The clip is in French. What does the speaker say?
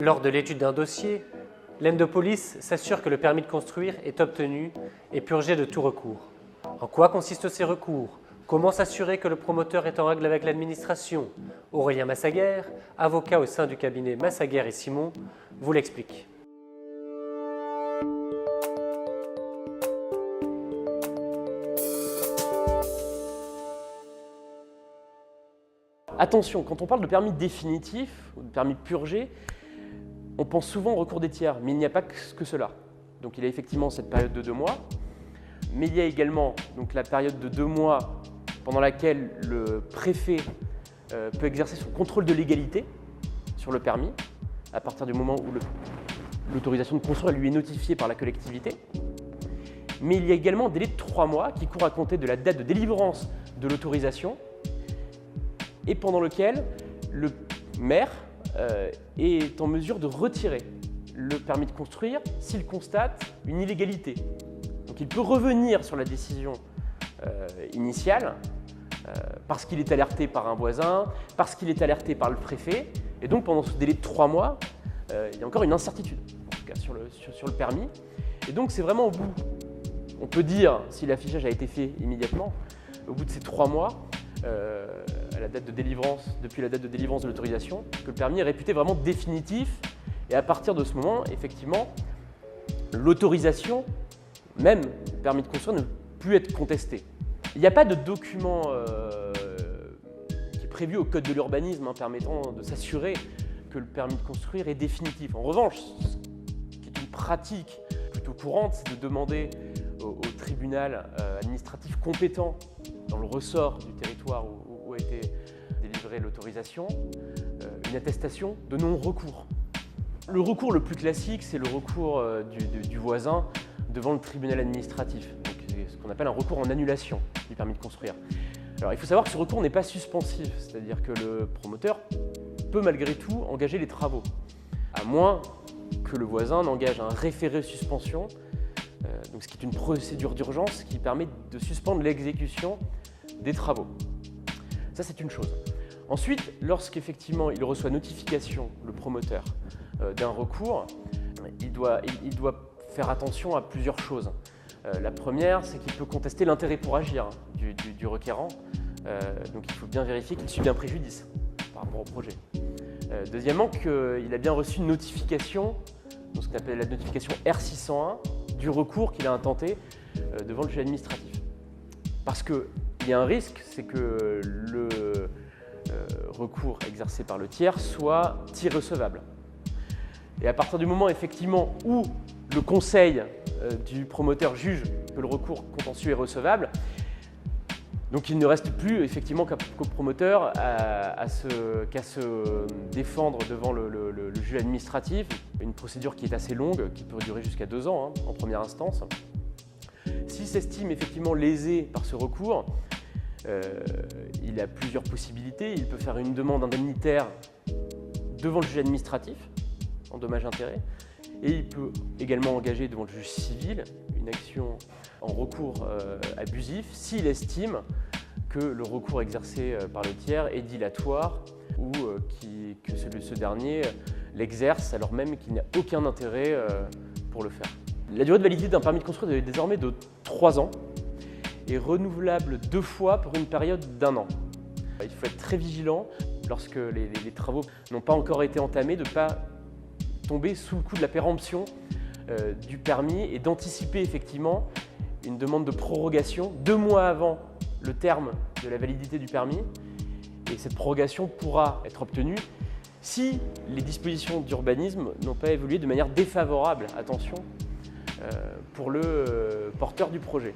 Lors de l'étude d'un dossier, l'EN de police s'assure que le permis de construire est obtenu et purgé de tout recours. En quoi consistent ces recours? Comment s'assurer que le promoteur est en règle avec l'administration? Aurélien Massaguer, avocat au sein du cabinet Massaguer et Simon, vous l'explique. Attention, quand on parle de permis définitif ou de permis purgé, on pense souvent au recours des tiers, mais il n'y a pas que cela. Donc il y a effectivement cette période de 2 mois, mais il y a également donc, la période de 2 mois pendant laquelle le préfet peut exercer son contrôle de légalité sur le permis, à partir du moment où l'autorisation de construire lui est notifiée par la collectivité. Mais il y a également un délai de 3 mois qui court à compter de la date de délivrance de l'autorisation et pendant lequel le maire est en mesure de retirer le permis de construire s'il constate une illégalité. Donc il peut revenir sur la décision initiale parce qu'il est alerté par un voisin, parce qu'il est alerté par le préfet, et donc pendant ce délai de 3 mois, il y a encore une incertitude, en tout cas sur le permis. Et donc c'est vraiment au bout, on peut dire, si l'affichage a été fait immédiatement, au bout de ces 3 mois, à la date de délivrance, depuis la date de délivrance de l'autorisation, que le permis est réputé vraiment définitif, et à partir de ce moment, effectivement, l'autorisation, même le permis de construire, ne peut plus être contesté. Il n'y a pas de document qui est prévu au code de l'urbanisme permettant de s'assurer que le permis de construire est définitif. En revanche, ce qui est une pratique plutôt courante, c'est de demander au tribunal administratif compétent dans le ressort du territoire où a été délivrée l'autorisation, une attestation de non-recours. Le recours le plus classique, c'est le recours du voisin devant le tribunal administratif, donc ce qu'on appelle un recours en annulation du permis de construire. Alors il faut savoir que ce recours n'est pas suspensif, c'est-à-dire que le promoteur peut malgré tout engager les travaux, à moins que le voisin n'engage un référé suspension, donc ce qui est une procédure d'urgence qui permet de suspendre l'exécution des travaux. Ça, c'est une chose. Ensuite, lorsqu'effectivement il reçoit notification, le promoteur, d'un recours, il doit faire attention à plusieurs choses. La première, c'est qu'il peut contester l'intérêt pour agir du requérant, donc il faut bien vérifier qu'il subit un préjudice par rapport au projet. Deuxièmement, qu'il a bien reçu une notification, donc ce qu'on appelle la notification R601, du recours qu'il a intenté devant le juge administratif. Parce qu'il y a un risque, c'est que le recours exercé par le tiers soit irrecevable. Et à partir du moment effectivement où le conseil du promoteur juge que le recours contentieux est recevable, donc il ne reste plus effectivement qu'au promoteur qu'à se défendre devant le juge administratif, une procédure qui est assez longue, qui peut durer jusqu'à 2 ans en première instance. S'il s'estime effectivement lésé par ce recours, il a plusieurs possibilités. Il peut faire une demande indemnitaire devant le juge administratif, en dommages-intérêts, et il peut également engager devant le juge civil une action en recours abusif s'il estime que le recours exercé par le tiers est dilatoire ou que ce dernier l'exerce alors même qu'il n'a aucun intérêt pour le faire. La durée de validité d'un permis de construire est désormais de 3 ans et renouvelable 2 fois pour une période d'1 an. Il faut être très vigilant lorsque les travaux n'ont pas encore été entamés, de ne pas tomber sous le coup de la péremption du permis et d'anticiper effectivement une demande de prorogation 2 mois avant le terme de la validité du permis. Et cette prorogation pourra être obtenue si les dispositions d'urbanisme n'ont pas évolué de manière défavorable, attention, pour le porteur du projet.